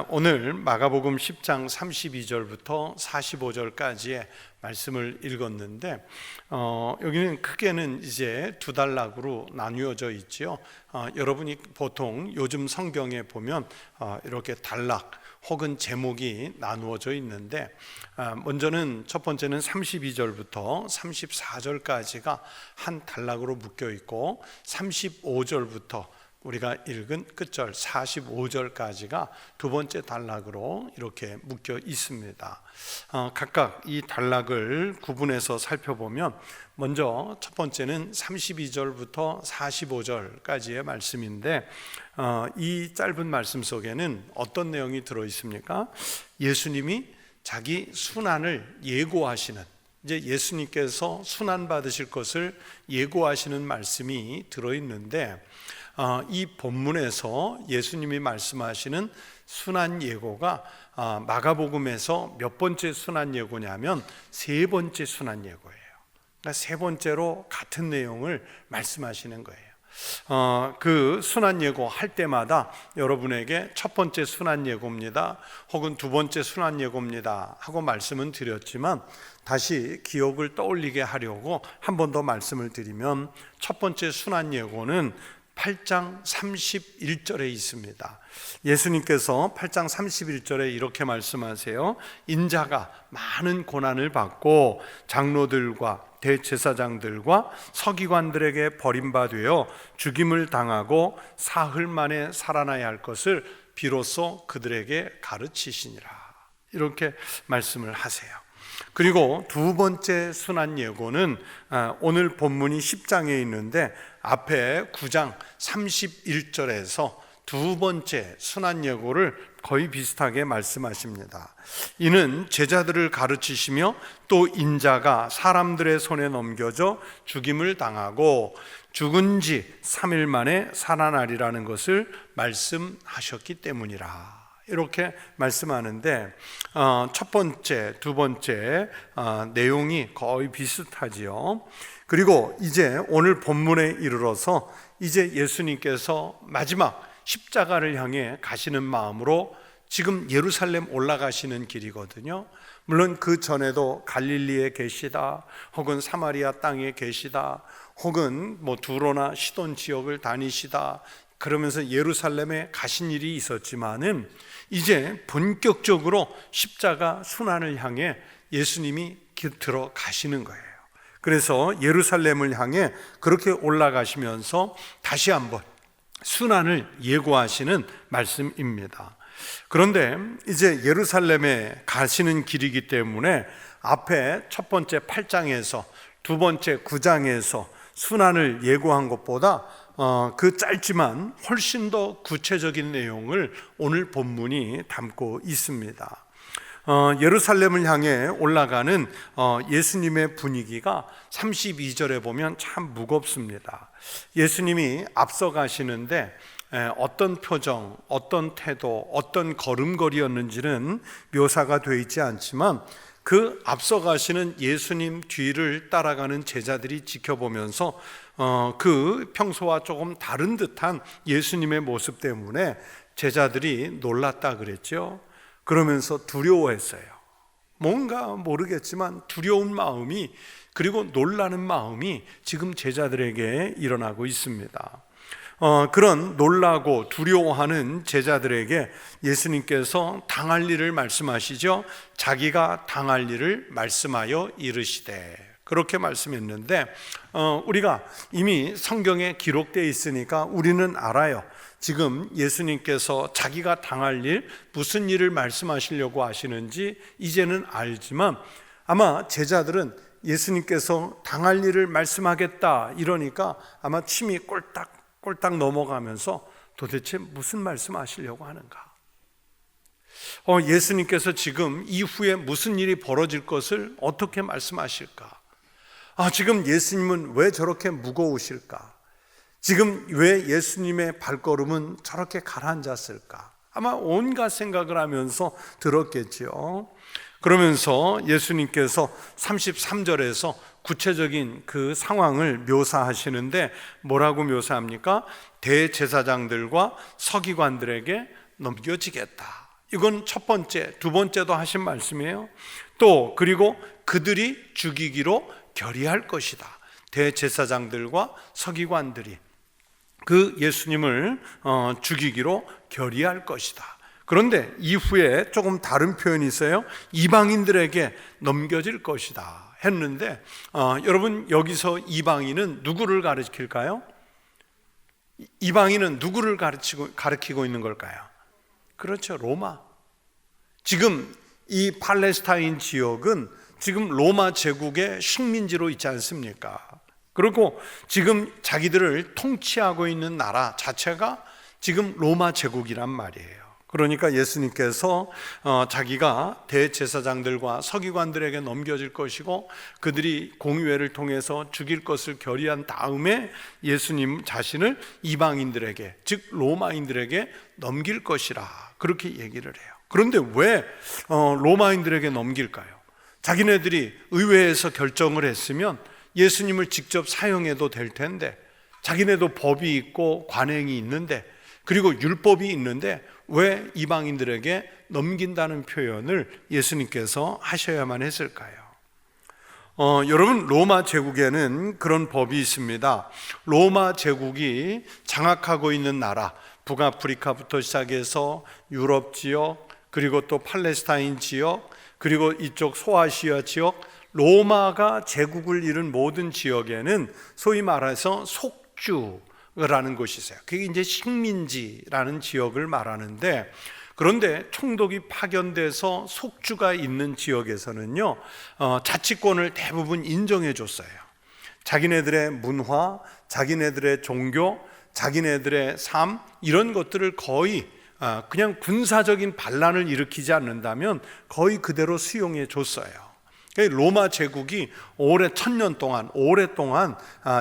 오늘 마가복음 10장 32절부터 45절까지의 말씀을 읽었는데 여기는 크게는 이제 두 단락으로 나뉘어져 있지요. 여러분이 보통 요즘 성경에 보면 이렇게 단락 혹은 제목이 나누어져 있는데 먼저는 첫 번째는 32절부터 34절까지가 한 단락으로 묶여 있고 35절부터 우리가 읽은 끝절 45절까지가 두 번째 단락으로 이렇게 묶여 있습니다. 각각 이 단락을 구분해서 살펴보면 먼저 첫 번째는 32절부터 45절까지의 말씀인데 이 짧은 말씀 속에는 어떤 내용이 들어 있습니까? 예수님이 자기 순환을 예고하시는, 이제 예수님께서 순환 받으실 것을 예고하시는 말씀이 들어 있는데 이 본문에서 예수님이 말씀하시는 순환 예고가 마가복음에서 몇 번째 순환 예고냐면 세 번째 순환 예고예요. 그러니까 세 번째로 같은 내용을 말씀하시는 거예요. 그 순환 예고 할 때마다 여러분에게 첫 번째 순환 예고입니다, 혹은 두 번째 순환 예고입니다 하고 말씀은 드렸지만 다시 기억을 떠올리게 하려고 한 번 더 말씀을 드리면, 첫 번째 순환 예고는 8장 31절에 있습니다. 예수님께서 8장 31절에 이렇게 말씀하세요. 인자가 많은 고난을 받고 장로들과 대제사장들과 서기관들에게 버림받아 죽임을 당하고 사흘 만에 살아나야 할 것을 비로소 그들에게 가르치시니라, 이렇게 말씀을 하세요. 그리고 두 번째 순환 예고는 오늘 본문이 10장에 있는데 앞에 9장 31절에서 두 번째 순환 예고를 거의 비슷하게 말씀하십니다. 이는 제자들을 가르치시며 또 인자가 사람들의 손에 넘겨져 죽임을 당하고 죽은 지 3일 만에 살아나리라는 것을 말씀하셨기 때문이라, 이렇게 말씀하는데 첫 번째, 두 번째 내용이 거의 비슷하지요. 그리고 이제 오늘 본문에 이르러서 이제 예수님께서 마지막 십자가를 향해 가시는 마음으로 지금 예루살렘 올라가시는 길이거든요. 물론 그 전에도 갈릴리에 계시다, 혹은 사마리아 땅에 계시다, 혹은 두로나 시돈 지역을 다니시다, 그러면서 예루살렘에 가신 일이 있었지만은 이제 본격적으로 십자가 순환을 향해 예수님이 들어가시는 거예요. 그래서 예루살렘을 향해 그렇게 올라가시면서 다시 한번 순환을 예고하시는 말씀입니다. 그런데 이제 예루살렘에 가시는 길이기 때문에 앞에 첫 번째 8장에서 두 번째 9장에서 순환을 예고한 것보다 그 짧지만 훨씬 더 구체적인 내용을 오늘 본문이 담고 있습니다. 예루살렘을 향해 올라가는 예수님의 분위기가 32절에 보면 참 무겁습니다. 예수님이 앞서 가시는데 어떤 표정, 어떤 태도, 어떤 걸음걸이였는지는 묘사가 되어 있지 않지만 그 앞서 가시는 예수님 뒤를 따라가는 제자들이 지켜보면서 그 평소와 조금 다른 듯한 예수님의 모습 때문에 제자들이 놀랐다 그랬죠. 그러면서 두려워했어요. 뭔가 모르겠지만 두려운 마음이, 그리고 놀라는 마음이 지금 제자들에게 일어나고 있습니다. 그런 놀라고 두려워하는 제자들에게 예수님께서 당할 일을 말씀하시죠. 자기가 당할 일을 말씀하여 이르시되, 그렇게 말씀했는데 우리가 이미 성경에 기록되어 있으니까 우리는 알아요. 지금 예수님께서 자기가 당할 일, 무슨 일을 말씀하시려고 하시는지 이제는 알지만 아마 제자들은 예수님께서 당할 일을 말씀하겠다 이러니까 아마 침이 꼴딱 넘어가면서 도대체 무슨 말씀하시려고 하는가? 예수님께서 지금 이후에 무슨 일이 벌어질 것을 어떻게 말씀하실까? 지금 예수님은 왜 저렇게 무거우실까? 지금 왜 예수님의 발걸음은 저렇게 가라앉았을까? 아마 온갖 생각을 하면서 들었겠죠. 그러면서 예수님께서 33절에서 구체적인 그 상황을 묘사하시는데 뭐라고 묘사합니까? 대제사장들과 서기관들에게 넘겨지겠다. 이건 첫 번째, 두 번째도 하신 말씀이에요. 또 그리고 그들이 죽이기로 결의할 것이다. 대제사장들과 서기관들이 그 예수님을 죽이기로 결의할 것이다. 그런데 이후에 조금 다른 표현이 있어요. 이방인들에게 넘겨질 것이다 했는데 여러분, 여기서 이방인은 누구를 가리킬까요? 이방인은 누구를 가리키고 있는 걸까요? 그렇죠, 로마. 지금 이 팔레스타인 지역은 지금 로마 제국의 식민지로 있지 않습니까? 그리고 지금 자기들을 통치하고 있는 나라 자체가 지금 로마 제국이란 말이에요. 그러니까 예수님께서 자기가 대제사장들과 서기관들에게 넘겨질 것이고 그들이 공의회를 통해서 죽일 것을 결의한 다음에 예수님 자신을 이방인들에게, 즉 로마인들에게 넘길 것이라 그렇게 얘기를 해요. 그런데 왜 로마인들에게 넘길까요? 자기네들이 의회에서 결정을 했으면 예수님을 직접 사용해도 될 텐데, 자기네도 법이 있고 관행이 있는데, 그리고 율법이 있는데 왜 이방인들에게 넘긴다는 표현을 예수님께서 하셔야만 했을까요? 여러분, 로마 제국에는 그런 법이 있습니다. 로마 제국이 장악하고 있는 나라, 북아프리카부터 시작해서 유럽 지역, 그리고 또 팔레스타인 지역, 그리고 이쪽 소아시아 지역, 로마가 제국을 이룬 모든 지역에는 소위 말해서 속주라는 곳이 있어요. 그게 이제 식민지라는 지역을 말하는데, 그런데 총독이 파견돼서 속주가 있는 지역에서는요, 자치권을 대부분 인정해 줬어요. 자기네들의 문화, 자기네들의 종교, 자기네들의 삶, 이런 것들을 거의 그냥 군사적인 반란을 일으키지 않는다면 거의 그대로 수용해 줬어요. 로마 제국이 천년 동안 오랫동안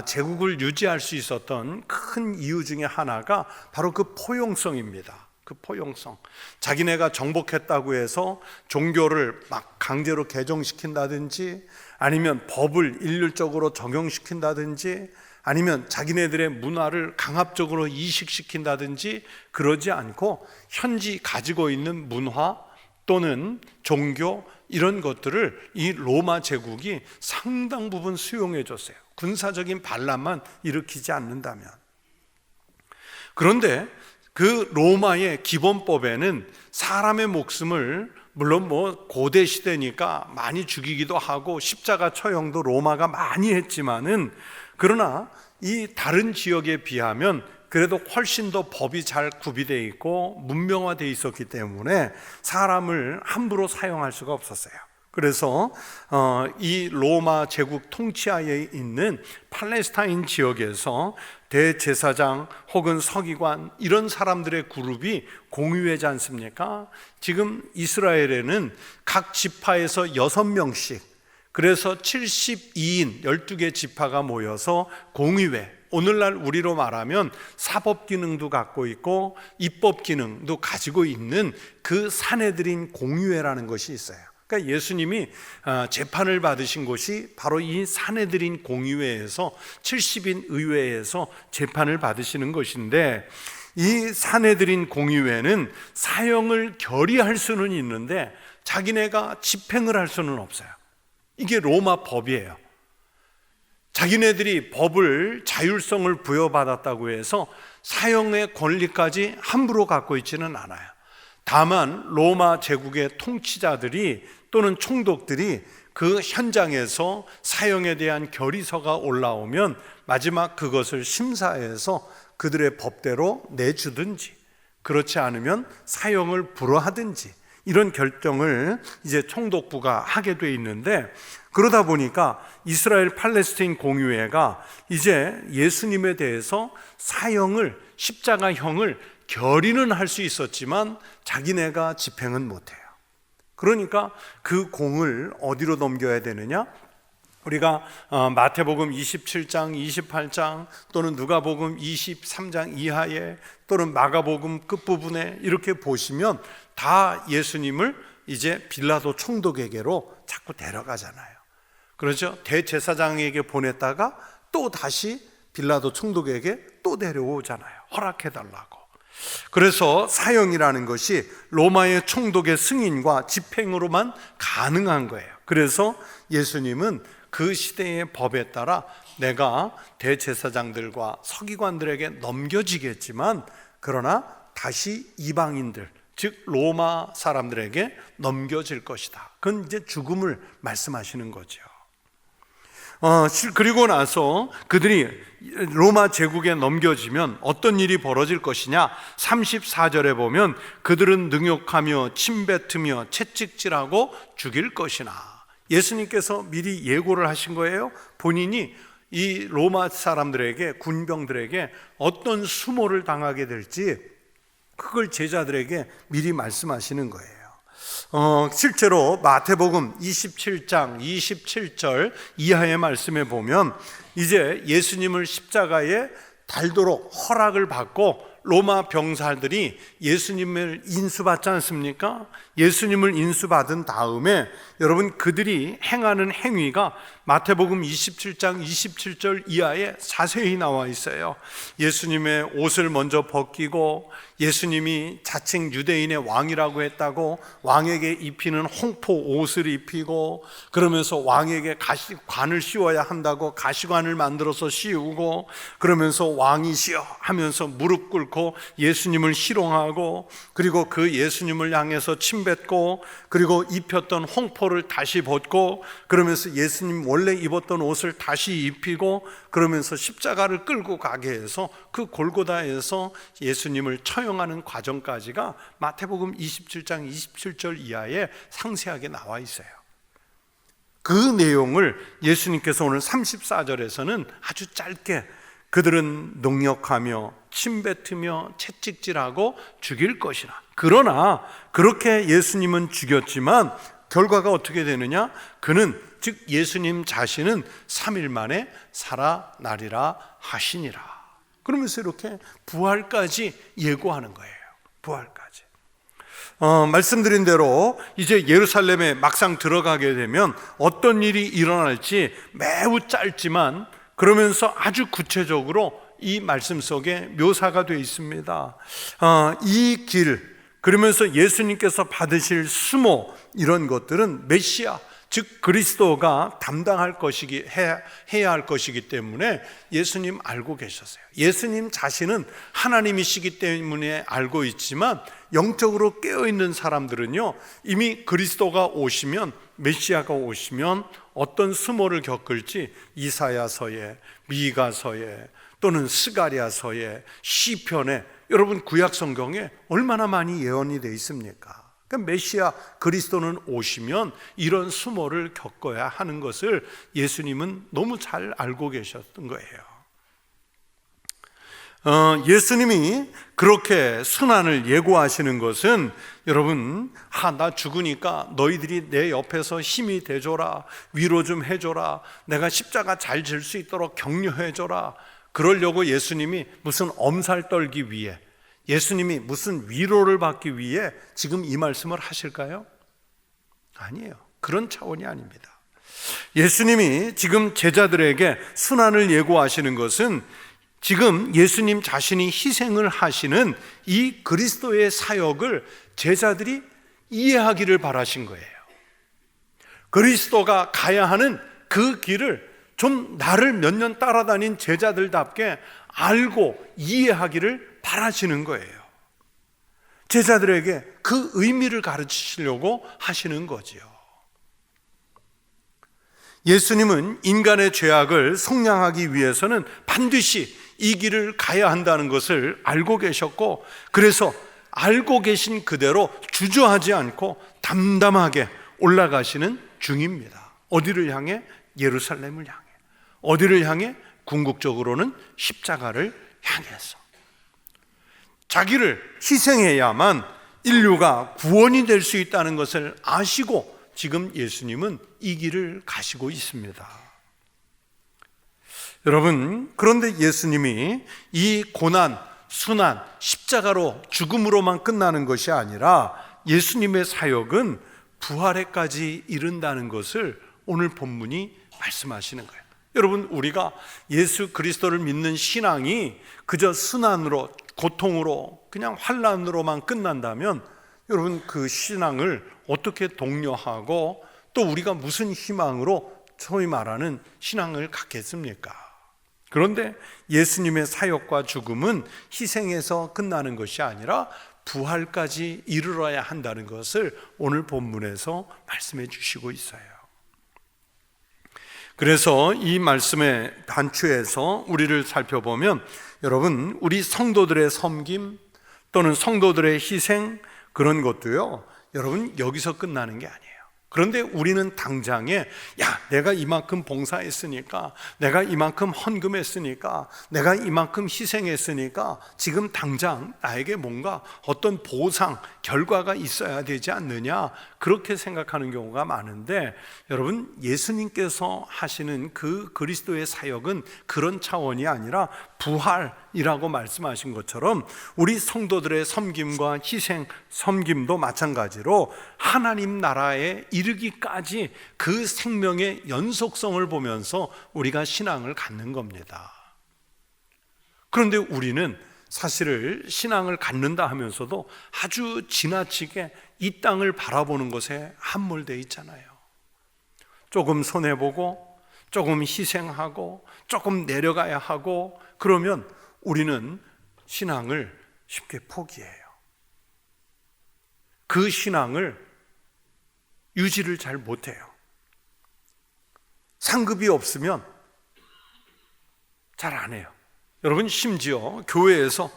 제국을 유지할 수 있었던 큰 이유 중에 하나가 바로 그 포용성입니다. 그 포용성. 자기네가 정복했다고 해서 종교를 막 강제로 개정시킨다든지, 아니면 법을 일률적으로 적용시킨다든지, 아니면 자기네들의 문화를 강압적으로 이식시킨다든지 그러지 않고 현지 가지고 있는 문화 또는 종교, 이런 것들을 이 로마 제국이 상당 부분 수용해 줬어요. 군사적인 반란만 일으키지 않는다면. 그런데 그 로마의 기본법에는 사람의 목숨을, 물론 고대 시대니까 많이 죽이기도 하고 십자가 처형도 로마가 많이 했지만은, 그러나 이 다른 지역에 비하면 그래도 훨씬 더 법이 잘 구비되어 있고 문명화되어 있었기 때문에 사람을 함부로 사용할 수가 없었어요. 그래서 이 로마 제국 통치하에 있는 팔레스타인 지역에서 대제사장 혹은 서기관, 이런 사람들의 그룹이 공유하지 않습니까? 지금 이스라엘에는 각 지파에서 6명씩, 그래서 72인 12개 지파가 모여서 공의회, 오늘날 우리로 말하면 사법 기능도 갖고 있고 입법 기능도 가지고 있는 그 산헤드린 공의회라는 것이 있어요. 그러니까 예수님이 재판을 받으신 곳이 바로 이 산헤드린 공의회에서, 70인 의회에서 재판을 받으시는 것인데, 이 산헤드린 공의회는 사형을 결의할 수는 있는데 자기네가 집행을 할 수는 없어요. 이게 로마 법이에요. 자기네들이 법을, 자율성을 부여받았다고 해서 사형의 권리까지 함부로 갖고 있지는 않아요. 다만 로마 제국의 통치자들이 또는 총독들이 그 현장에서 사형에 대한 결의서가 올라오면 마지막 그것을 심사해서 그들의 법대로 내주든지, 그렇지 않으면 사형을 불허하든지, 이런 결정을 이제 총독부가 하게 돼 있는데, 그러다 보니까 이스라엘 팔레스타인 공의회가 이제 예수님에 대해서 사형을, 십자가형을 결의는 할 수 있었지만 자기네가 집행은 못해요. 그러니까 그 공을 어디로 넘겨야 되느냐? 우리가 마태복음 27장, 28장 또는 누가복음 23장 이하에 또는 마가복음 끝부분에 이렇게 보시면 다 예수님을 이제 빌라도 총독에게로 자꾸 데려가잖아요. 그렇죠? 대제사장에게 보냈다가 또 다시 빌라도 총독에게 또 데려오잖아요. 허락해달라고. 그래서 사형이라는 것이 로마의 총독의 승인과 집행으로만 가능한 거예요. 그래서 예수님은 그 시대의 법에 따라 내가 대제사장들과 서기관들에게 넘겨지겠지만 그러나 다시 이방인들, 즉 로마 사람들에게 넘겨질 것이다. 그건 이제 죽음을 말씀하시는 거죠. 그리고 나서 그들이 로마 제국에 넘겨지면 어떤 일이 벌어질 것이냐? 34절에 보면 그들은 능욕하며 침뱉으며 채찍질하고 죽일 것이나. 예수님께서 미리 예고를 하신 거예요. 본인이 이 로마 사람들에게, 군병들에게 어떤 수모를 당하게 될지 그걸 제자들에게 미리 말씀하시는 거예요. 실제로 마태복음 27장 27절 이하의 말씀에 보면 이제 예수님을 십자가에 달도록 허락을 받고 로마 병사들이 예수님을 인수받지 않습니까? 예수님을 인수받은 다음에 여러분 그들이 행하는 행위가 마태복음 27장 27절 이하에 자세히 나와 있어요. 예수님의 옷을 먼저 벗기고 예수님이 자칭 유대인의 왕이라고 했다고 왕에게 입히는 홍포 옷을 입히고 그러면서 왕에게 관을 씌워야 한다고 가시관을 만들어서 씌우고 그러면서 왕이시여 하면서 무릎 꿇고 예수님을 희롱하고 그리고 그 예수님을 향해서 침뱉고 그리고 입혔던 홍포를 다시 벗고 그러면서 예수님 원래 입었던 옷을 다시 입히고 그러면서 십자가를 끌고 가게 해서 그 골고다에서 예수님을 처형하는 과정까지가 마태복음 27장 27절 이하에 상세하게 나와 있어요. 그 내용을 예수님께서 오늘 34절에서는 아주 짧게 그들은 능욕하며 침뱉으며 채찍질하고 죽일 것이라. 그러나 그렇게 예수님은 죽였지만 결과가 어떻게 되느냐? 그는 즉 예수님 자신은 3일 만에 살아나리라 하시니라. 그러면서 이렇게 부활까지 예고하는 거예요. 부활까지. 말씀드린 대로 이제 예루살렘에 막상 들어가게 되면 어떤 일이 일어날지 매우 짧지만 그러면서 아주 구체적으로 이 말씀 속에 묘사가 되어 있습니다. 이 길, 그러면서 예수님께서 받으실 수모 이런 것들은 메시아 즉 그리스도가 담당할 것이기 해야 할 것이기 때문에 예수님 알고 계셨어요. 예수님 자신은 하나님이시기 때문에 알고 있지만 영적으로 깨어있는 사람들은요 이미 그리스도가 오시면 메시아가 오시면 어떤 수모를 겪을지 이사야서에 미가서에 또는 스가랴서에 시편에 여러분 구약 성경에 얼마나 많이 예언이 되어 있습니까? 그러니까 메시아 그리스도는 오시면 이런 수모를 겪어야 하는 것을 예수님은 너무 잘 알고 계셨던 거예요. 예수님이 그렇게 순환을 예고하시는 것은 여러분 나 죽으니까 너희들이 내 옆에서 힘이 돼줘라, 위로 좀 해줘라, 내가 십자가 잘 질 수 있도록 격려해줘라, 그러려고 예수님이 무슨 엄살 떨기 위해, 예수님이 무슨 위로를 받기 위해 지금 이 말씀을 하실까요? 아니에요. 그런 차원이 아닙니다. 예수님이 지금 제자들에게 순환을 예고하시는 것은 지금 예수님 자신이 희생을 하시는 이 그리스도의 사역을 제자들이 이해하기를 바라신 거예요. 그리스도가 가야 하는 그 길을 좀 나를 몇 년 따라다닌 제자들답게 알고 이해하기를 바라시는 거예요. 제자들에게 그 의미를 가르치시려고 하시는 거지요. 예수님은 인간의 죄악을 속량하기 위해서는 반드시 이 길을 가야 한다는 것을 알고 계셨고 그래서 알고 계신 그대로 주저하지 않고 담담하게 올라가시는 중입니다. 어디를 향해? 예루살렘을 향해. 어디를 향해? 궁극적으로는 십자가를 향해서. 자기를 희생해야만 인류가 구원이 될 수 있다는 것을 아시고 지금 예수님은 이 길을 가시고 있습니다. 여러분, 그런데 예수님이 이 고난, 순환, 십자가로 죽음으로만 끝나는 것이 아니라 예수님의 사역은 부활에까지 이른다는 것을 오늘 본문이 말씀하시는 거예요. 여러분, 우리가 예수 그리스도를 믿는 신앙이 그저 순환으로, 고통으로, 그냥 환난으로만 끝난다면 여러분, 그 신앙을 어떻게 독려하고 또 우리가 무슨 희망으로 소위 말하는 신앙을 갖겠습니까? 그런데 예수님의 사역과 죽음은 희생에서 끝나는 것이 아니라 부활까지 이르러야 한다는 것을 오늘 본문에서 말씀해 주시고 있어요. 그래서 이 말씀의 단추에서 우리를 살펴보면 여러분, 우리 성도들의 섬김 또는 성도들의 희생, 그런 것도요, 여러분, 여기서 끝나는 게 아니에요. 그런데 우리는 당장에 내가 이만큼 봉사했으니까, 내가 이만큼 헌금했으니까, 내가 이만큼 희생했으니까 지금 당장 나에게 뭔가 어떤 보상, 결과가 있어야 되지 않느냐, 그렇게 생각하는 경우가 많은데, 여러분, 예수님께서 하시는 그 그리스도의 사역은 그런 차원이 아니라 부활이라고 말씀하신 것처럼 우리 성도들의 섬김과 희생, 섬김도 마찬가지로 하나님 나라에 이르기까지 그 생명의 연속성을 보면서 우리가 신앙을 갖는 겁니다. 그런데 우리는 사실을 신앙을 갖는다 하면서도 아주 지나치게 이 땅을 바라보는 것에 함몰되어 있잖아요. 조금 손해보고, 조금 희생하고, 조금 내려가야 하고, 그러면 우리는 신앙을 쉽게 포기해요. 그 신앙을 유지를 잘 못해요. 상급이 없으면 잘 안 해요. 여러분, 심지어 교회에서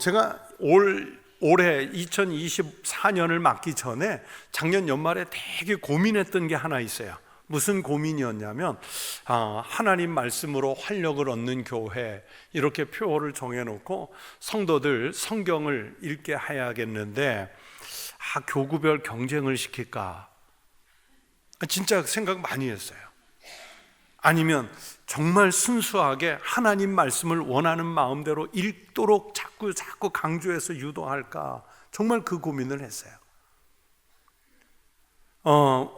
제가 올해 2024년을 맞기 전에 작년 연말에 되게 고민했던 게 하나 있어요. 무슨 고민이었냐면 하나님 말씀으로 활력을 얻는 교회, 이렇게 표어를 정해놓고 성도들 성경을 읽게 해야겠는데 교구별 경쟁을 시킬까, 진짜 생각 많이 했어요. 아니면 정말 순수하게 하나님 말씀을 원하는 마음대로 읽도록 자꾸 강조해서 유도할까, 정말 그 고민을 했어요.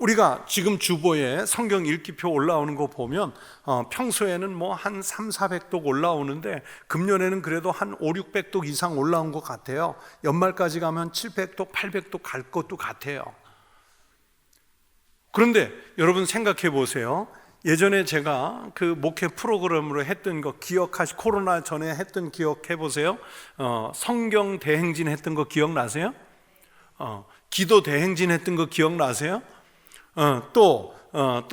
우리가 지금 주보에 성경 읽기표 올라오는 거 보면 평소에는 뭐 한 300~400독 올라오는데 금년에는 그래도 한 500~600독 이상 올라온 것 같아요. 연말까지 가면 700독, 800독 갈 것도 같아요. 그런데 여러분 생각해 보세요. 예전에 제가 그 목회 프로그램으로 했던 거 코로나 전에 했던 기억해 보세요. 성경 대행진 했던 거 기억나세요? 기도 대행진 했던 거 기억나세요? 또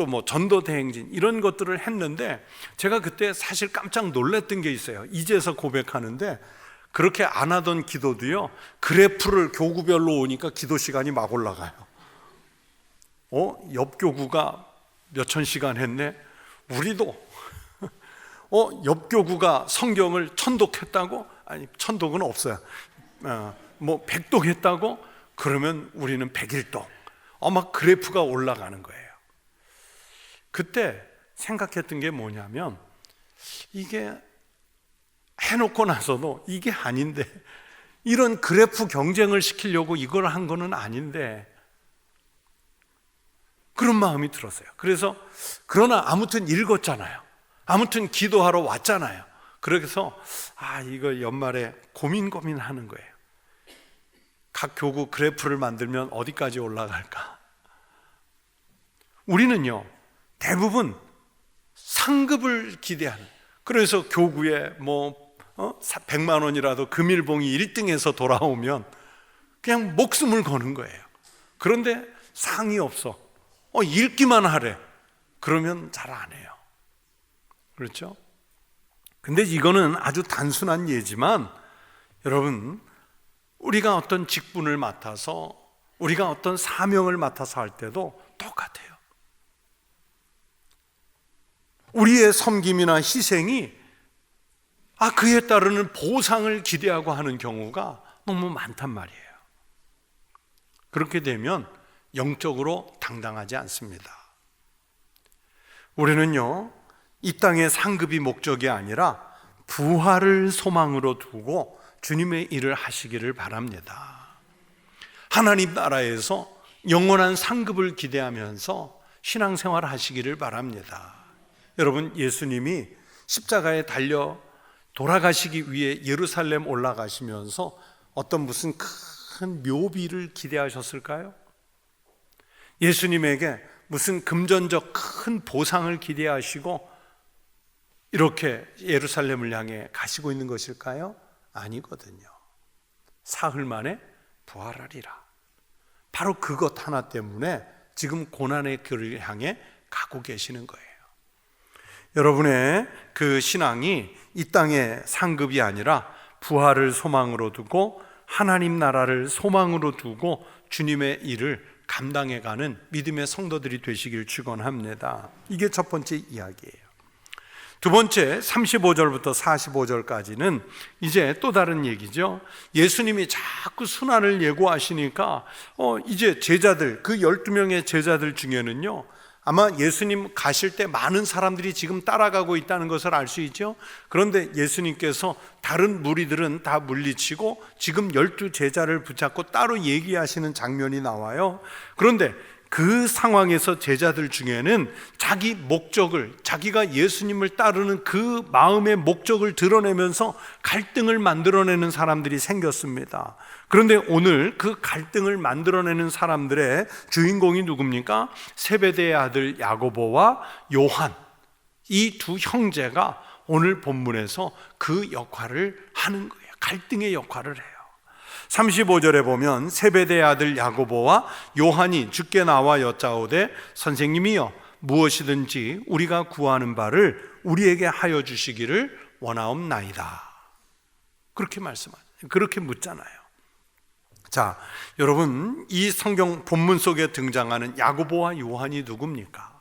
뭐 전도 대행진, 이런 것들을 했는데 제가 그때 사실 깜짝 놀랐던 게 있어요. 이제서 고백하는데, 그렇게 안 하던 기도도요, 그래프를 교구별로 오니까 기도 시간이 막 올라가요. 옆 교구가 몇천 시간 했네? 우리도 옆 교구가 성경을 천독했다고? 아니, 천독은 없어요. 뭐 100독 했다고? 그러면 우리는 101독. 막 그래프가 올라가는 거예요. 그때 생각했던 게 뭐냐면, 이게 해놓고 나서도 이게 아닌데, 이런 그래프 경쟁을 시키려고 이걸 한 거는 아닌데, 그런 마음이 들었어요. 그래서 그러나 아무튼 읽었잖아요. 아무튼 기도하러 왔잖아요. 그래서 이거 연말에 고민하는 거예요. 각 교구 그래프를 만들면 어디까지 올라갈까? 우리는요, 대부분 상급을 기대하는, 그래서 교구에 100만 원이라도 금일봉이 1등에서 돌아오면 그냥 목숨을 거는 거예요. 그런데 상이 없어. 읽기만 하래. 그러면 잘 안 해요. 그렇죠? 근데 이거는 아주 단순한 예지만, 여러분, 우리가 어떤 직분을 맡아서, 우리가 어떤 사명을 맡아서 할 때도 똑같아요. 우리의 섬김이나 희생이 그에 따르는 보상을 기대하고 하는 경우가 너무 많단 말이에요. 그렇게 되면 영적으로 당당하지 않습니다. 우리는요, 이 땅의 상급이 목적이 아니라 부활을 소망으로 두고 주님의 일을 하시기를 바랍니다. 하나님 나라에서 영원한 상급을 기대하면서 신앙생활 하시기를 바랍니다. 여러분, 예수님이 십자가에 달려 돌아가시기 위해 예루살렘 올라가시면서 어떤 무슨 큰 묘비를 기대하셨을까요? 예수님에게 무슨 금전적 큰 보상을 기대하시고 이렇게 예루살렘을 향해 가시고 있는 것일까요? 아니거든요. 사흘 만에 부활하리라. 바로 그것 하나 때문에 지금 고난의 길을 향해 가고 계시는 거예요. 여러분의 그 신앙이 이 땅의 상급이 아니라 부활을 소망으로 두고 하나님 나라를 소망으로 두고 주님의 일을 감당해가는 믿음의 성도들이 되시길 축원합니다. 이게 첫 번째 이야기예요. 두 번째 35절부터 45절까지는 이제 또 다른 얘기죠. 예수님이 자꾸 순환을 예고하시니까 이제 제자들, 그 12명의 제자들 중에는요, 아마 예수님 가실 때 많은 사람들이 지금 따라가고 있다는 것을 알 수 있죠. 그런데 예수님께서 다른 무리들은 다 물리치고 지금 12제자를 붙잡고 따로 얘기하시는 장면이 나와요. 그런데 그 상황에서 제자들 중에는 자기 목적을, 자기가 예수님을 따르는 그 마음의 목적을 드러내면서 갈등을 만들어내는 사람들이 생겼습니다. 그런데 오늘 그 갈등을 만들어내는 사람들의 주인공이 누굽니까? 세베대의 아들 야고보와 요한, 이 두 형제가 오늘 본문에서 그 역할을 하는 거예요. 갈등의 역할을 해요. 35절에 보면 세베대의 아들 야고보와 요한이 주께 나와 여짜오되 선생님이여 무엇이든지 우리가 구하는 바를 우리에게 하여 주시기를 원하옵나이다. 그렇게 그렇게 묻잖아요. 자, 여러분, 이 성경 본문 속에 등장하는 야고보와 요한이 누굽니까?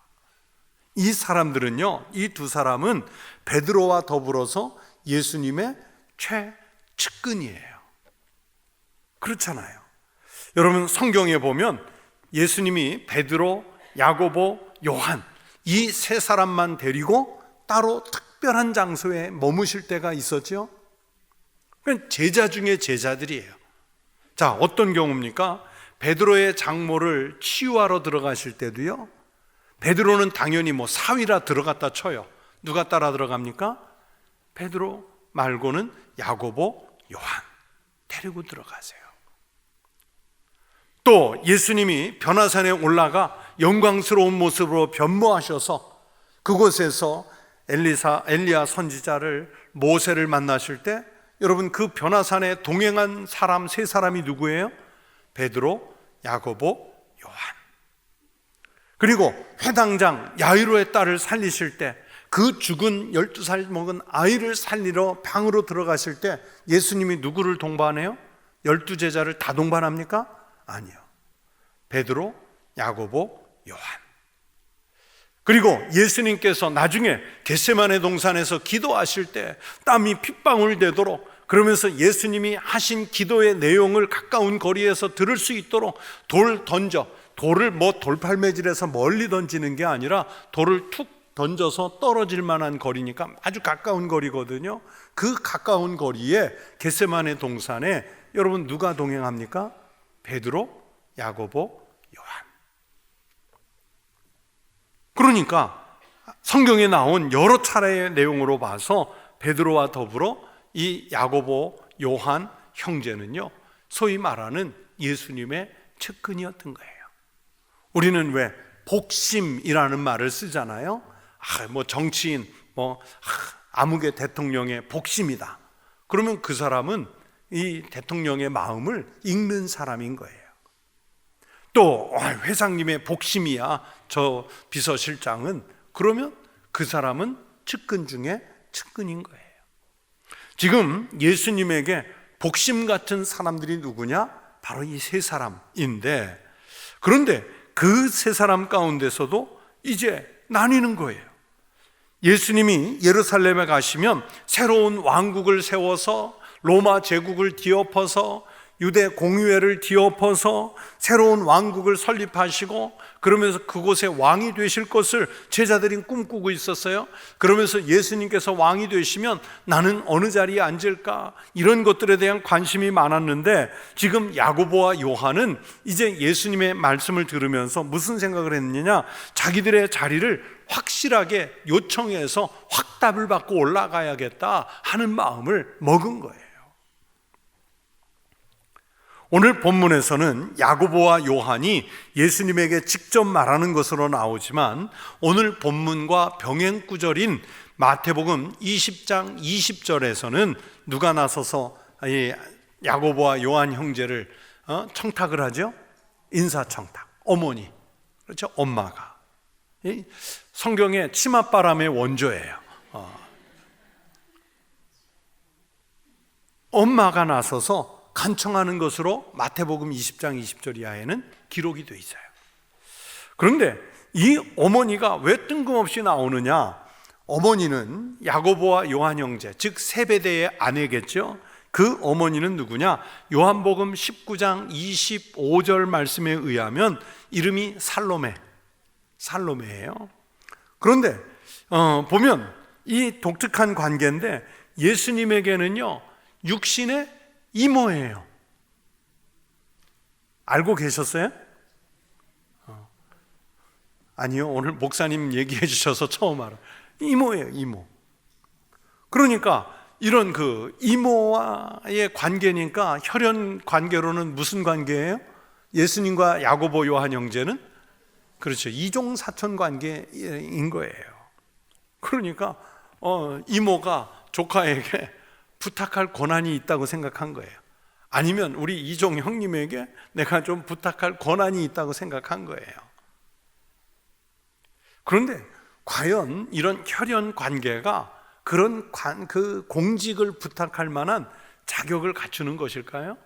이 사람들은요, 이 두 사람은 베드로와 더불어서 예수님의 최측근이에요. 그렇잖아요. 여러분, 성경에 보면 예수님이 베드로, 야고보, 요한 이 세 사람만 데리고 따로 특별한 장소에 머무실 때가 있었죠. 제자 중에 제자들이에요. 자, 어떤 경우입니까? 베드로의 장모를 치유하러 들어가실 때도요, 베드로는 당연히 사위라 들어갔다 쳐요. 누가 따라 들어갑니까? 베드로 말고는 야고보, 요한 데리고 들어가세요. 또 예수님이 변화산에 올라가 영광스러운 모습으로 변모하셔서 그곳에서 엘리야 선지자를, 모세를 만나실 때 여러분, 그 변화산에 동행한 사람 세 사람이 누구예요? 베드로, 야고보, 요한. 그리고 회당장 야이로의 딸을 살리실 때 그 죽은 12살 먹은 아이를 살리러 방으로 들어가실 때 예수님이 누구를 동반해요? 12제자를 다 동반합니까? 아니요. 베드로, 야고보, 요한. 그리고 예수님께서 나중에 겟세마네 동산에서 기도하실 때 땀이 핏방울 되도록, 그러면서 예수님이 하신 기도의 내용을 가까운 거리에서 들을 수 있도록 돌을 돌팔매질해서 멀리 던지는 게 아니라 돌을 툭 던져서 떨어질 만한 거리니까 아주 가까운 거리거든요. 그 가까운 거리에 겟세마네 동산에 여러분 누가 동행합니까? 베드로, 야고보, 요한. 그러니까 성경에 나온 여러 차례의 내용으로 봐서 베드로와 더불어 이 야고보, 요한 형제는요, 소위 말하는 예수님의 측근이었던 거예요. 우리는 왜 복심이라는 말을 쓰잖아요. 정치인, 아무개 대통령의 복심이다. 그러면 그 사람은 이 대통령의 마음을 읽는 사람인 거예요. 또 회장님의 복심이야, 저 비서실장은. 그러면 그 사람은 측근 중에 측근인 거예요. 지금 예수님에게 복심 같은 사람들이 누구냐? 바로 이 세 사람인데, 그런데 그 세 사람 가운데서도 이제 나뉘는 거예요. 예수님이 예루살렘에 가시면 새로운 왕국을 세워서 로마 제국을 뒤엎어서 유대 공의회를 뒤엎어서 새로운 왕국을 설립하시고 그러면서 그곳에 왕이 되실 것을 제자들이 꿈꾸고 있었어요. 그러면서 예수님께서 왕이 되시면 나는 어느 자리에 앉을까, 이런 것들에 대한 관심이 많았는데, 지금 야고보와 요한은 이제 예수님의 말씀을 들으면서 무슨 생각을 했느냐, 자기들의 자리를 확실하게 요청해서 확답을 받고 올라가야겠다 하는 마음을 먹은 거예요. 오늘 본문에서는 야고보와 요한이 예수님에게 직접 말하는 것으로 나오지만, 오늘 본문과 병행 구절인 마태복음 20장 20절에서는 누가 나서서 야고보와 요한 형제를 청탁을 하죠? 인사청탁. 어머니, 그렇죠? 엄마가. 성경의 치맛바람의 원조예요. 엄마가 나서서 간청하는 것으로 마태복음 20장 20절 이하에는 기록이 되어 있어요. 그런데 이 어머니가 왜 뜬금없이 나오느냐? 어머니는 야고보와 요한 형제, 즉 세베대의 아내겠죠. 그 어머니는 누구냐? 요한복음 19장 25절 말씀에 의하면 이름이 살로메예요. 그런데 보면 이 독특한 관계인데, 예수님에게는요 육신의 이모예요. 알고 계셨어요? 아니요, 오늘 목사님 얘기해 주셔서 처음 알아요. 이모예요, 이모. 그러니까 이런 그 이모와의 관계니까 혈연 관계로는 무슨 관계예요? 예수님과 야고보 요한 형제는 그렇죠, 이종 사촌 관계인 거예요. 그러니까 이모가 조카에게 부탁할 권한이 있다고 생각한 거예요. 아니면 우리 이종 형님에게 내가 좀 부탁할 권한이 있다고 생각한 거예요. 그런데 과연 이런 혈연 관계가 그런 그 공직을 부탁할 만한 자격을 갖추는 것일까요?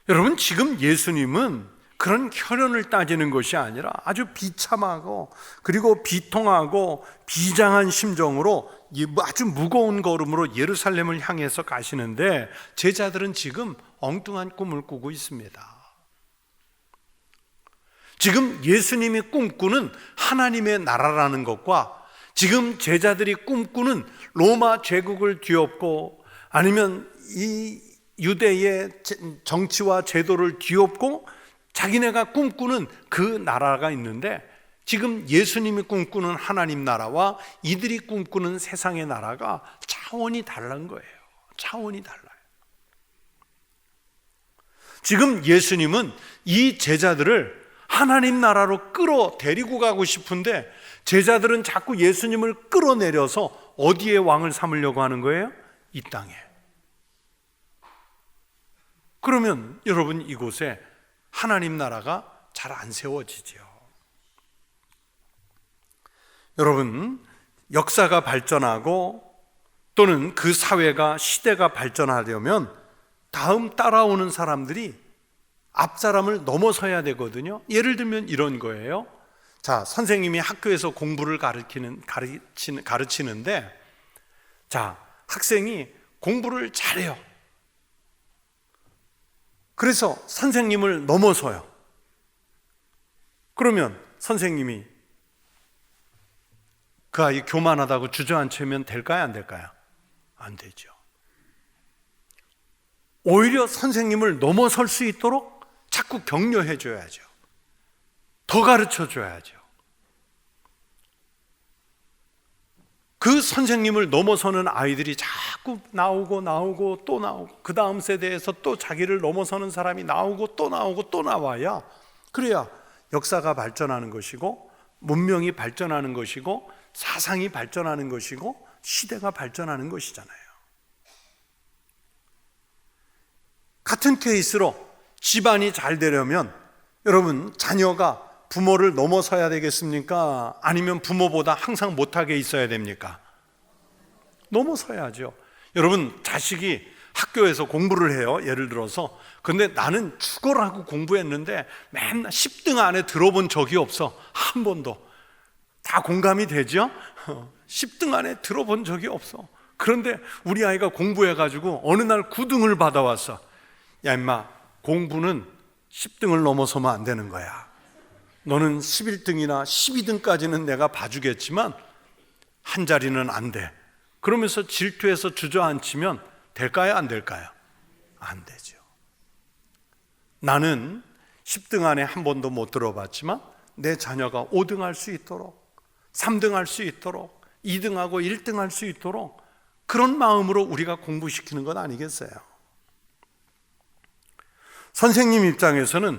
여러분, 지금 예수님은 그런 혈연을 따지는 것이 아니라 아주 비참하고 그리고 비통하고 비장한 심정으로 아주 무거운 걸음으로 예루살렘을 향해서 가시는데, 제자들은 지금 엉뚱한 꿈을 꾸고 있습니다. 지금 예수님이 꿈꾸는 하나님의 나라라는 것과 지금 제자들이 꿈꾸는 로마 제국을 뒤엎고 아니면 이 유대의 정치와 제도를 뒤엎고 자기네가 꿈꾸는 그 나라가 있는데, 지금 예수님이 꿈꾸는 하나님 나라와 이들이 꿈꾸는 세상의 나라가 차원이 다른 거예요. 차원이 달라요. 지금 예수님은 이 제자들을 하나님 나라로 데리고 가고 싶은데, 제자들은 자꾸 예수님을 끌어내려서 어디에 왕을 삼으려고 하는 거예요? 이 땅에. 그러면 여러분, 이곳에 하나님 나라가 잘 안 세워지죠. 여러분, 역사가 발전하고 또는 그 사회가, 시대가 발전하려면 다음 따라오는 사람들이 앞 사람을 넘어서야 되거든요. 예를 들면 이런 거예요. 자, 선생님이 학교에서 공부를 가르치는데, 자, 학생이 공부를 잘해요. 그래서 선생님을 넘어서요. 그러면 선생님이 그 아이 교만하다고 주저앉히면 될까요? 안 될까요? 안 되죠. 오히려 선생님을 넘어설 수 있도록 자꾸 격려해 줘야죠. 더 가르쳐 줘야죠. 그 선생님을 넘어서는 아이들이 자꾸 나오고 또 나오고, 그 다음 세대에서 또 자기를 넘어서는 사람이 나오고 또 나오고 또 나와야, 그래야 역사가 발전하는 것이고 문명이 발전하는 것이고 사상이 발전하는 것이고 시대가 발전하는 것이잖아요. 같은 케이스로 집안이 잘 되려면 여러분, 자녀가 부모를 넘어서야 되겠습니까? 아니면 부모보다 항상 못하게 있어야 됩니까? 넘어서야죠. 여러분, 자식이 학교에서 공부를 해요. 예를 들어서. 근데 나는 죽어라고 공부했는데 맨날 10등 안에 들어본 적이 없어. 한 번도. 다 공감이 되죠? 10등 안에 들어본 적이 없어. 그런데 우리 아이가 공부해가지고 어느 날 9등을 받아왔어. 야 임마, 공부는 10등을 넘어서면 안 되는 거야. 너는 11등이나 12등까지는 내가 봐주겠지만 한 자리는 안 돼. 그러면서 질투해서 주저앉히면 될까요? 안 될까요? 안 되죠. 나는 10등 안에 한 번도 못 들어봤지만 내 자녀가 5등 할 수 있도록, 3등 할 수 있도록, 2등하고 1등 할 수 있도록 그런 마음으로 우리가 공부시키는 것 아니겠어요? 선생님 입장에서는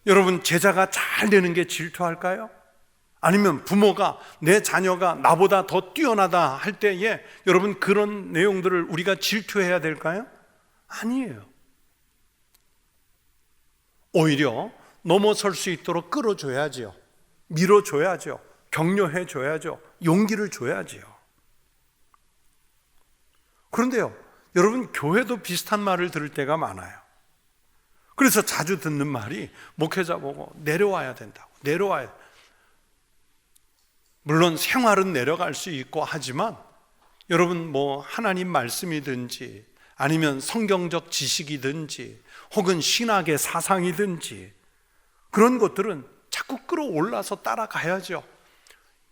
여러분, 제자가 잘 되는 게 질투할까요? 아니면 부모가 내 자녀가 나보다 더 뛰어나다 할 때에 여러분, 그런 내용들을 우리가 질투해야 될까요? 아니에요. 오히려 넘어설 수 있도록 끌어줘야죠. 밀어줘야죠. 격려해줘야죠. 용기를 줘야죠. 그런데요, 여러분, 교회도 비슷한 말을 들을 때가 많아요. 그래서 자주 듣는 말이 목회자 보고 내려와야 된다고. 내려와야 돼. 물론 생활은 내려갈 수 있고 하지만 여러분, 뭐 하나님 말씀이든지 아니면 성경적 지식이든지 혹은 신학의 사상이든지 그런 것들은 자꾸 끌어올라서 따라가야죠.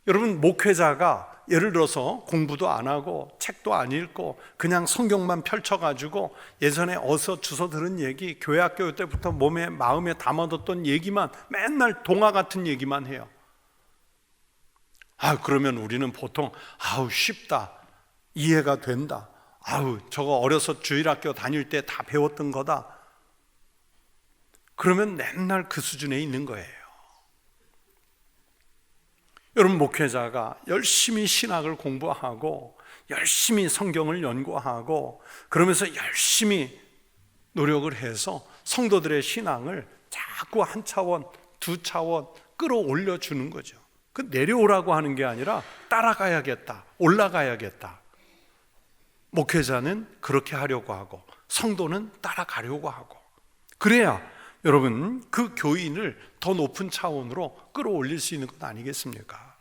여러분, 목회자가 예를 들어서 공부도 안 하고 책도 안 읽고 그냥 성경만 펼쳐가지고 예전에 어서 주워 들은 얘기, 교회 학교 때부터 몸에 마음에 담아뒀던 얘기만, 맨날 동화 같은 얘기만 해요. 그러면 우리는 보통 쉽다, 이해가 된다, 저거 어려서 주일학교 다닐 때 다 배웠던 거다. 그러면 맨날 그 수준에 있는 거예요. 여러분, 목회자가 열심히 신학을 공부하고 열심히 성경을 연구하고 그러면서 열심히 노력을 해서 성도들의 신앙을 자꾸 한 차원, 두 차원 끌어올려 주는 거죠. 그 내려오라고 하는 게 아니라 따라가야겠다, 올라가야겠다. 목회자는 그렇게 하려고 하고 성도는 따라가려고 하고, 그래야 여러분, 그 교인을 더 높은 차원으로 끌어올릴 수 있는 것 아니겠습니까?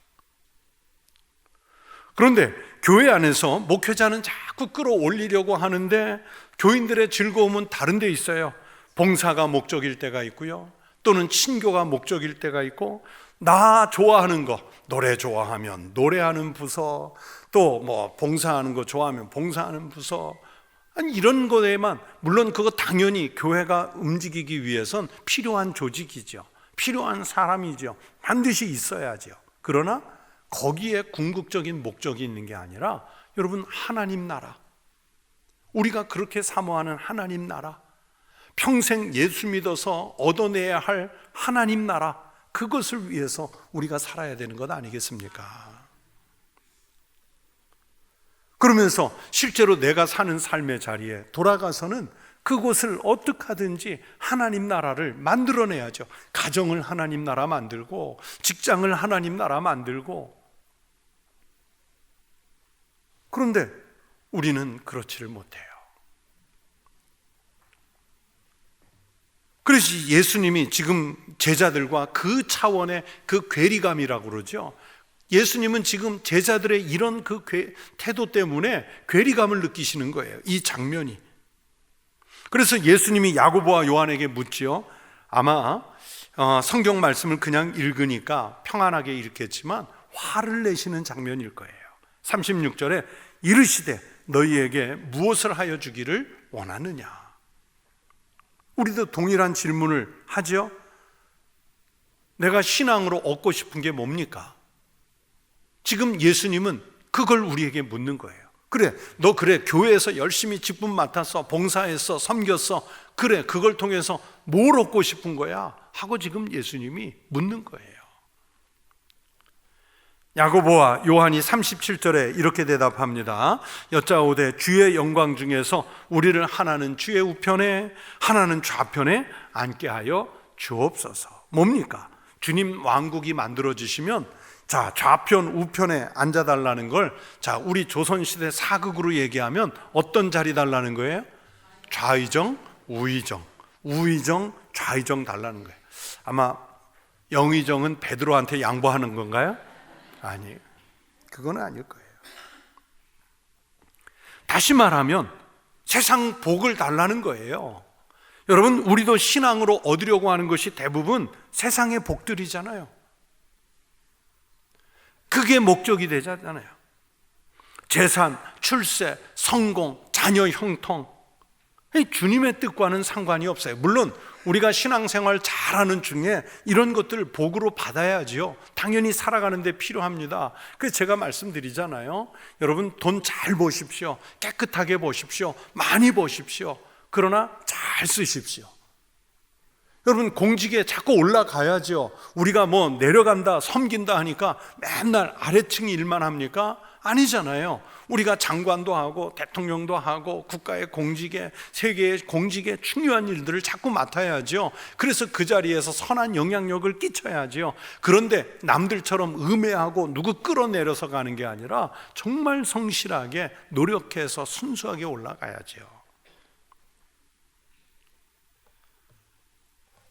그런데 교회 안에서 목회자는 자꾸 끌어올리려고 하는데 교인들의 즐거움은 다른 데 있어요. 봉사가 목적일 때가 있고요, 또는 친교가 목적일 때가 있고, 나 좋아하는 거, 노래 좋아하면 노래하는 부서, 또 뭐 봉사하는 거 좋아하면 봉사하는 부서, 아니 이런 거에만, 물론 그거 당연히 교회가 움직이기 위해선 필요한 조직이죠. 필요한 사람이죠. 반드시 있어야죠. 그러나 거기에 궁극적인 목적이 있는 게 아니라 여러분, 하나님 나라, 우리가 그렇게 사모하는 하나님 나라, 평생 예수 믿어서 얻어내야 할 하나님 나라, 그것을 위해서 우리가 살아야 되는 것 아니겠습니까? 그러면서 실제로 내가 사는 삶의 자리에 돌아가서는 그곳을 어떻게 하든지 하나님 나라를 만들어내야죠. 가정을 하나님 나라 만들고, 직장을 하나님 나라 만들고. 그런데 우리는 그렇지를 못해요. 그래서 예수님이 지금 제자들과 그 차원의 그 괴리감이라고 그러죠. 예수님은 지금 제자들의 이런 그 태도 때문에 괴리감을 느끼시는 거예요, 이 장면이. 그래서 예수님이 야고보와 요한에게 묻지요. 아마 성경 말씀을 그냥 읽으니까 평안하게 읽겠지만 화를 내시는 장면일 거예요. 36절에 이르시되 너희에게 무엇을 하여 주기를 원하느냐. 우리도 동일한 질문을 하죠. 내가 신앙으로 얻고 싶은 게 뭡니까? 지금 예수님은 그걸 우리에게 묻는 거예요. 그래, 너 그래 교회에서 열심히 직분 맡았어, 봉사했어, 섬겼어, 그래 그걸 통해서 뭘 얻고 싶은 거야? 하고 지금 예수님이 묻는 거예요. 야고보와 요한이 37절에 이렇게 대답합니다. 여짜오되 주의 영광 중에서 우리를 하나는 주의 우편에 하나는 좌편에 앉게 하여 주옵소서. 뭡니까? 주님 왕국이 만들어지시면 자, 좌편 우편에 앉아달라는 걸, 자, 우리 조선시대 사극으로 얘기하면 어떤 자리 달라는 거예요? 좌의정, 우의정, 우의정, 좌의정 달라는 거예요. 아마 영의정은 베드로한테 양보하는 건가요? 아니에요. 그건 아닐 거예요. 다시 말하면 세상 복을 달라는 거예요. 여러분, 우리도 신앙으로 얻으려고 하는 것이 대부분 세상의 복들이잖아요. 그게 목적이 되잖아요. 재산, 출세, 성공, 자녀 형통, 주님의 뜻과는 상관이 없어요. 물론 우리가 신앙생활 잘하는 중에 이런 것들을 복으로 받아야지요. 당연히 살아가는 데 필요합니다. 그래서 제가 말씀드리잖아요. 여러분, 돈 잘 버십시오. 깨끗하게 버십시오. 많이 버십시오. 그러나 잘 쓰십시오. 여러분, 공직에 자꾸 올라가야죠. 우리가 뭐 내려간다, 섬긴다 하니까 맨날 아래층 일만 합니까? 아니잖아요. 우리가 장관도 하고 대통령도 하고 국가의 공직에, 세계의 공직에 중요한 일들을 자꾸 맡아야죠. 그래서 그 자리에서 선한 영향력을 끼쳐야죠. 그런데 남들처럼 음해하고 누구 끌어내려서 가는 게 아니라 정말 성실하게 노력해서 순수하게 올라가야죠.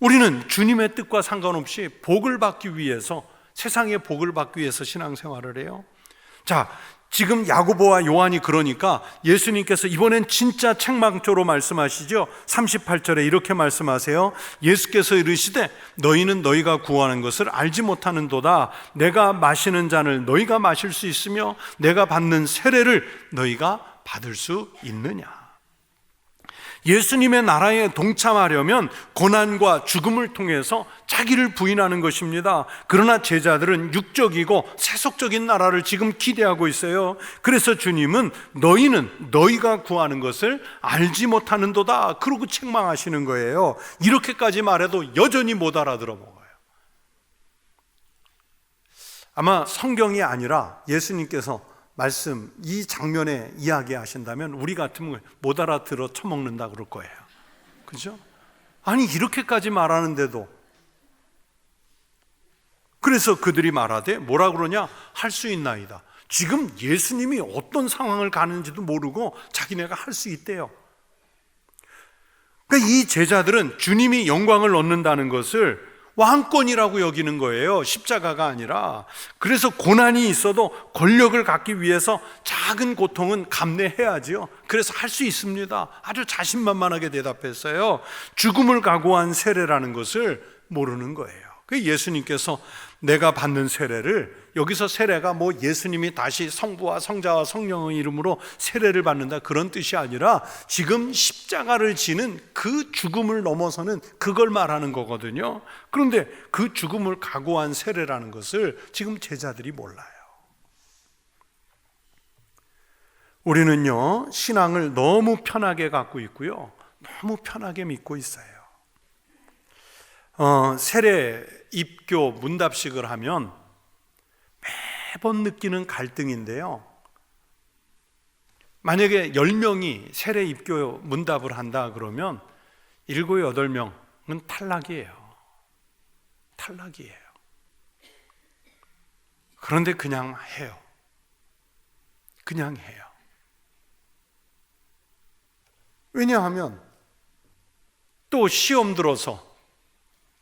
우리는 주님의 뜻과 상관없이 복을 받기 위해서, 세상의 복을 받기 위해서 신앙생활을 해요. 자, 지금 야고보와 요한이 그러니까 예수님께서 이번엔 진짜 책망조로 말씀하시죠. 38절에 이렇게 말씀하세요. 예수께서 이르시되 너희는 너희가 구하는 것을 알지 못하는도다. 내가 마시는 잔을 너희가 마실 수 있으며 내가 받는 세례를 너희가 받을 수 있느냐. 예수님의 나라에 동참하려면 고난과 죽음을 통해서 자기를 부인하는 것입니다. 그러나 제자들은 육적이고 세속적인 나라를 지금 기대하고 있어요. 그래서 주님은 너희는 너희가 구하는 것을 알지 못하는도다, 그러고 책망하시는 거예요. 이렇게까지 말해도 여전히 못 알아들어 먹어요. 아마 성경이 아니라 예수님께서 말씀, 이 장면에 이야기하신다면 우리 같으면 못 알아들어 처먹는다 그럴 거예요. 그죠? 아니, 이렇게까지 말하는데도. 그래서 그들이 말하되 뭐라 그러냐? 할 수 있나이다. 지금 예수님이 어떤 상황을 가는지도 모르고 자기네가 할 수 있대요. 그러니까 이 제자들은 주님이 영광을 얻는다는 것을 왕권이라고 여기는 거예요. 십자가가 아니라. 그래서 고난이 있어도 권력을 갖기 위해서 작은 고통은 감내해야지요. 그래서 할 수 있습니다. 아주 자신만만하게 대답했어요. 죽음을 각오한 세례라는 것을 모르는 거예요. 그 예수님께서 내가 받는 세례를, 여기서 세례가 뭐 예수님이 다시 성부와 성자와 성령의 이름으로 세례를 받는다 그런 뜻이 아니라 지금 십자가를 지는 그 죽음을 넘어서는 그걸 말하는 거거든요. 그런데 그 죽음을 각오한 세례라는 것을 지금 제자들이 몰라요. 우리는요, 신앙을 너무 편하게 갖고 있고요, 너무 편하게 믿고 있어요. 세례, 입교, 문답식을 하면 매번 느끼는 갈등인데요, 만약에 10명이 세례, 입교, 문답을 한다 그러면 7, 8명은 탈락이에요. 탈락이에요. 그런데 그냥 해요. 그냥 해요. 왜냐하면 또 시험 들어서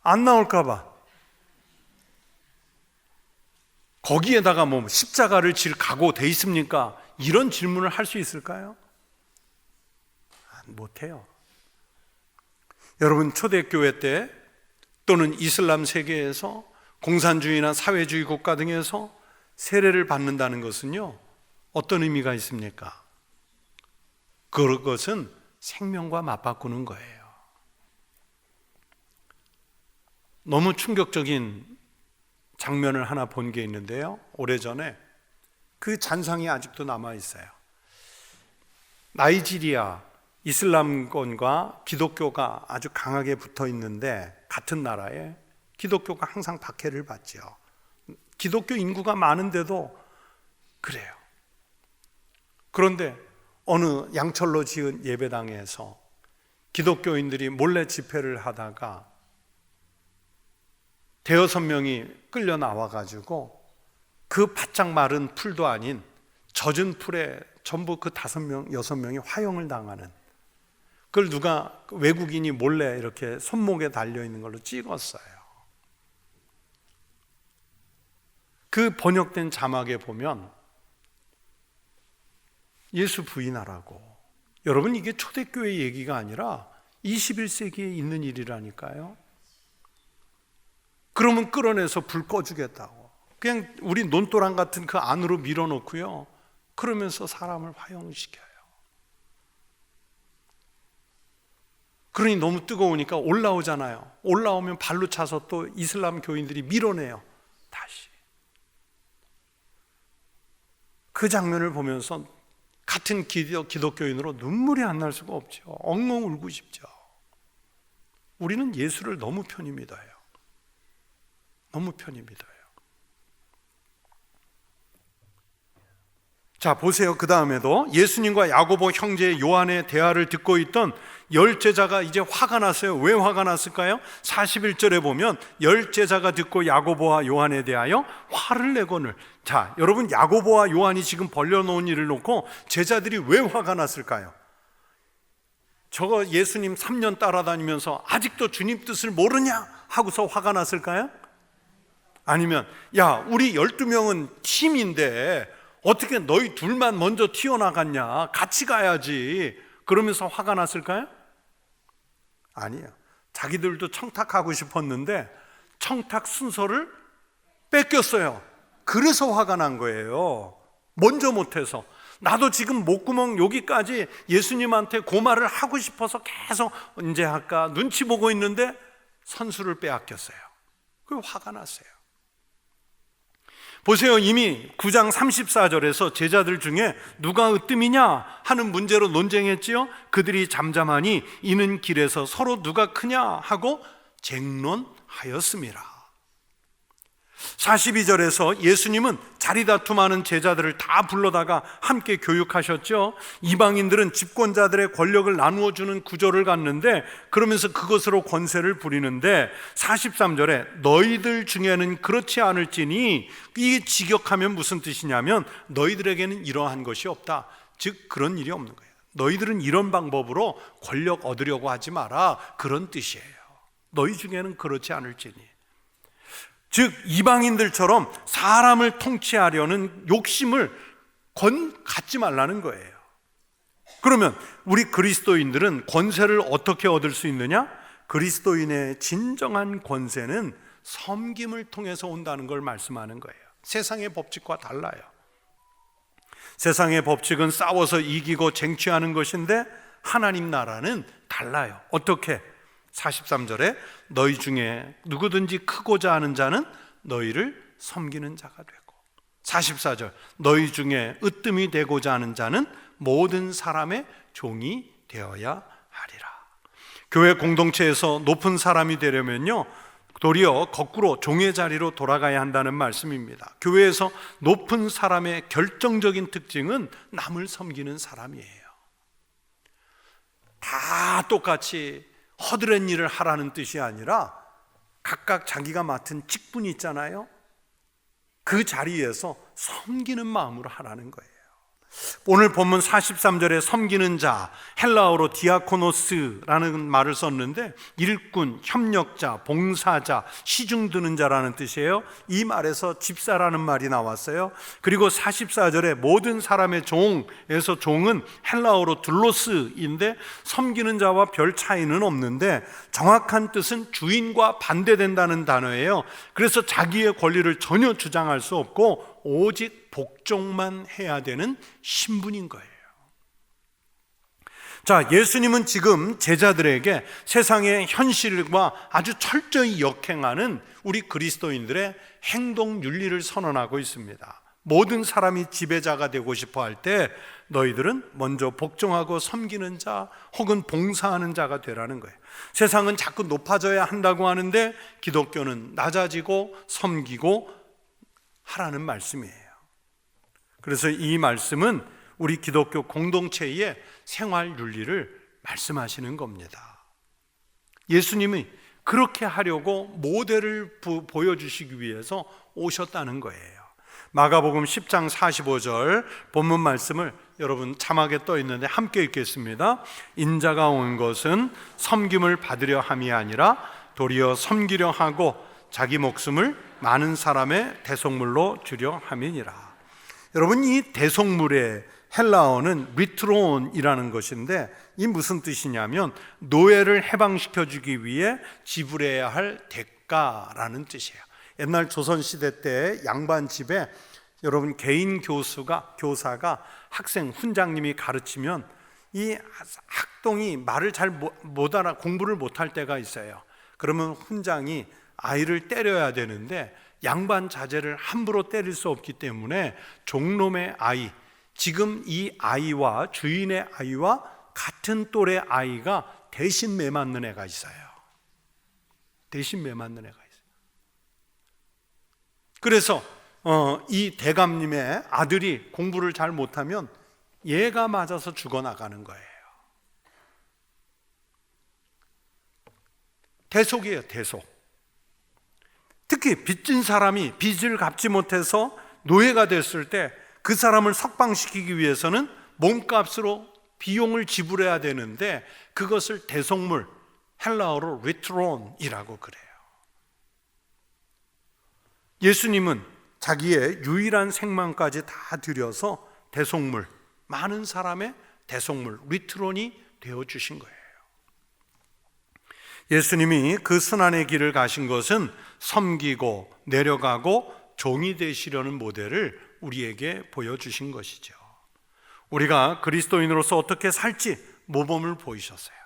안 나올까봐 거기에다가 뭐 십자가를 질 각오 돼 있습니까? 이런 질문을 할 수 있을까요? 못해요. 여러분, 초대교회 때 또는 이슬람 세계에서 공산주의나 사회주의 국가 등에서 세례를 받는다는 것은요, 어떤 의미가 있습니까? 그것은 생명과 맞바꾸는 거예요. 너무 충격적인 장면을 하나 본 게 있는데요, 오래전에 그 잔상이 아직도 남아있어요. 나이지리아 이슬람권과 기독교가 아주 강하게 붙어 있는데, 같은 나라에 기독교가 항상 박해를 받죠. 기독교 인구가 많은데도 그래요. 그런데 어느 양철로 지은 예배당에서 기독교인들이 몰래 집회를 하다가 5-6명이 끌려 나와가지고 그 바짝 마른 풀도 아닌 젖은 풀에 전부 그 5명, 6명이 화형을 당하는, 그걸 누가 외국인이 몰래 이렇게 손목에 달려있는 걸로 찍었어요. 그 번역된 자막에 보면 예수 부인하라고. 여러분, 이게 초대교회 얘기가 아니라 21세기에 있는 일이라니까요. 그러면 끌어내서 불 꺼주겠다고. 그냥 우리 논도랑 같은 그 안으로 밀어넣고요, 그러면서 사람을 화형시켜요. 그러니 너무 뜨거우니까 올라오잖아요. 올라오면 발로 차서 또 이슬람 교인들이 밀어내요. 다시. 그 장면을 보면서 같은 기독교인으로 눈물이 안 날 수가 없죠. 엉엉 울고 싶죠. 우리는 예수를 너무 편히 믿어요. 너무 편히 믿어요. 자, 보세요. 그 다음에도 예수님과 야고보 형제 요한의 대화를 듣고 있던 10제자가 이제 화가 났어요. 왜 화가 났을까요? 41절에 보면 10제자가 듣고 야고보와 요한에 대하여 화를 내거늘. 자, 여러분, 야고보와 요한이 지금 벌려놓은 일을 놓고 제자들이 왜 화가 났을까요? 저거 예수님 3년 따라다니면서 아직도 주님 뜻을 모르냐 하고서 화가 났을까요? 아니면 야, 우리 12명은 팀인데 어떻게 너희 둘만 먼저 튀어나갔냐, 같이 가야지, 그러면서 화가 났을까요? 아니에요. 자기들도 청탁하고 싶었는데 청탁 순서를 뺏겼어요. 그래서 화가 난 거예요. 먼저 못해서. 나도 지금 목구멍 여기까지 예수님한테 고말을 하고 싶어서 계속 이제 아까 눈치 보고 있는데 선수를 빼앗겼어요. 그 화가 났어요. 보세요. 이미 9장 34절에서 제자들 중에 누가 으뜸이냐 하는 문제로 논쟁했지요. 그들이 잠잠하니 이는 길에서 서로 누가 크냐 하고 쟁론하였습니다. 42절에서 예수님은 자리다툼하는 제자들을 다 불러다가 함께 교육하셨죠. 이방인들은 집권자들의 권력을 나누어 주는 구조를 갖는데 그러면서 그것으로 권세를 부리는데 43절에 너희들 중에는 그렇지 않을지니, 이 직역하면 무슨 뜻이냐면 너희들에게는 이러한 것이 없다. 즉 그런 일이 없는 거예요. 너희들은 이런 방법으로 권력 얻으려고 하지 마라, 그런 뜻이에요. 너희 중에는 그렇지 않을지니. 즉 이방인들처럼 사람을 통치하려는 욕심을 갖지 말라는 거예요. 그러면 우리 그리스도인들은 권세를 어떻게 얻을 수 있느냐? 그리스도인의 진정한 권세는 섬김을 통해서 온다는 걸 말씀하는 거예요. 세상의 법칙과 달라요. 세상의 법칙은 싸워서 이기고 쟁취하는 것인데 하나님 나라는 달라요. 어떻게? 43절에 너희 중에 누구든지 크고자 하는 자는 너희를 섬기는 자가 되고, 44절 너희 중에 으뜸이 되고자 하는 자는 모든 사람의 종이 되어야 하리라. 교회 공동체에서 높은 사람이 되려면요, 도리어 거꾸로 종의 자리로 돌아가야 한다는 말씀입니다. 교회에서 높은 사람의 결정적인 특징은 남을 섬기는 사람이에요. 다 똑같이 허드렛 일을 하라는 뜻이 아니라 각각 자기가 맡은 직분이 있잖아요. 그 자리에서 섬기는 마음으로 하라는 거예요. 오늘 본문 43절에 섬기는 자, 헬라어로 디아코노스라는 말을 썼는데 일꾼, 협력자, 봉사자, 시중 드는 자라는 뜻이에요. 이 말에서 집사라는 말이 나왔어요. 그리고 44절에 모든 사람의 종에서 종은 헬라어로 둘로스인데 섬기는 자와 별 차이는 없는데 정확한 뜻은 주인과 반대된다는 단어예요. 그래서 자기의 권리를 전혀 주장할 수 없고 오직 복종만 해야 되는 신분인 거예요. 자, 예수님은 지금 제자들에게 세상의 현실과 아주 철저히 역행하는 우리 그리스도인들의 행동 윤리를 선언하고 있습니다. 모든 사람이 지배자가 되고 싶어 할 때 너희들은 먼저 복종하고 섬기는 자 혹은 봉사하는 자가 되라는 거예요. 세상은 자꾸 높아져야 한다고 하는데 기독교는 낮아지고 섬기고 하라는 말씀이에요. 그래서 이 말씀은 우리 기독교 공동체의 생활 윤리를 말씀하시는 겁니다. 예수님이 그렇게 하려고 모델을 보여주시기 위해서 오셨다는 거예요. 마가복음 10장 45절 본문 말씀을 여러분 자막에 떠 있는데 함께 읽겠습니다. 인자가 온 것은 섬김을 받으려 함이 아니라 도리어 섬기려 하고 자기 목숨을 많은 사람의 대속물로 주려 함이니라. 여러분, 이 대속물의 헬라어는 리트론이라는 것인데, 이 무슨 뜻이냐면 노예를 해방시켜 주기 위해 지불해야 할 대가라는 뜻이에요. 옛날 조선시대 때 양반 집에 여러분 개인 교사가 학생 훈장님이 가르치면 이 학동이 말을 잘 못 알아 공부를 못할 때가 있어요. 그러면 훈장이 아이를 때려야 되는데 양반 자제를 함부로 때릴 수 없기 때문에 종놈의 아이, 지금 이 아이와 주인의 아이와 같은 또래 아이가 대신 매맞는 애가 있어요. 대신 매맞는 애가 있어요. 그래서 이 대감님의 아들이 공부를 잘 못하면 얘가 맞아서 죽어나가는 거예요. 대속이에요, 대속. 특히 빚진 사람이 빚을 갚지 못해서 노예가 됐을 때 그 사람을 석방시키기 위해서는 몸값으로 비용을 지불해야 되는데 그것을 대속물, 헬라어로 리트론이라고 그래요. 예수님은 자기의 유일한 생명까지 다 들여서 대속물, 많은 사람의 대속물, 리트론이 되어주신 거예요. 예수님이 그 순환의 길을 가신 것은 섬기고 내려가고 종이 되시려는 모델을 우리에게 보여주신 것이죠. 우리가 그리스도인으로서 어떻게 살지 모범을 보이셨어요.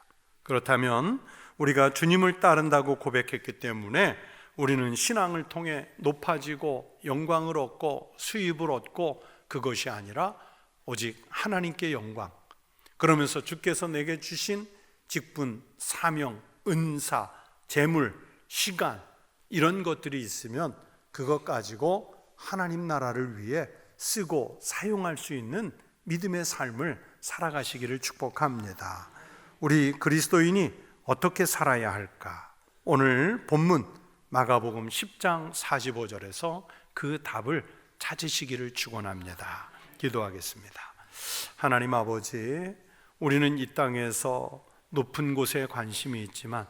그렇다면 우리가 주님을 따른다고 고백했기 때문에 우리는 신앙을 통해 높아지고 영광을 얻고 수입을 얻고 그것이 아니라 오직 하나님께 영광, 그러면서 주께서 내게 주신 직분, 사명, 은사, 재물, 시간 이런 것들이 있으면 그것 가지고 하나님 나라를 위해 쓰고 사용할 수 있는 믿음의 삶을 살아가시기를 축복합니다. 우리 그리스도인이 어떻게 살아야 할까? 오늘 본문 마가복음 10장 45절에서 그 답을 찾으시기를 축원합니다. 기도하겠습니다. 하나님 아버지, 우리는 이 땅에서 높은 곳에 관심이 있지만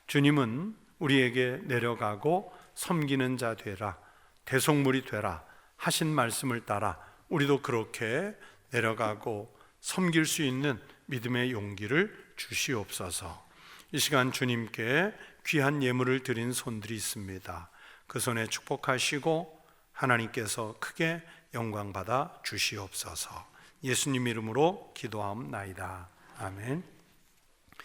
주님은 우리에게 내려가고 섬기는 자 되라, 대속물이 되라 하신 말씀을 따라 우리도 그렇게 내려가고 섬길 수 있는 믿음의 용기를 주시옵소서. 이 시간 주님께 귀한 예물을 드린 손들이 있습니다. 그 손에 축복하시고 하나님께서 크게 영광 받아 주시옵소서. 예수님 이름으로 기도하옵나이다. 아멘.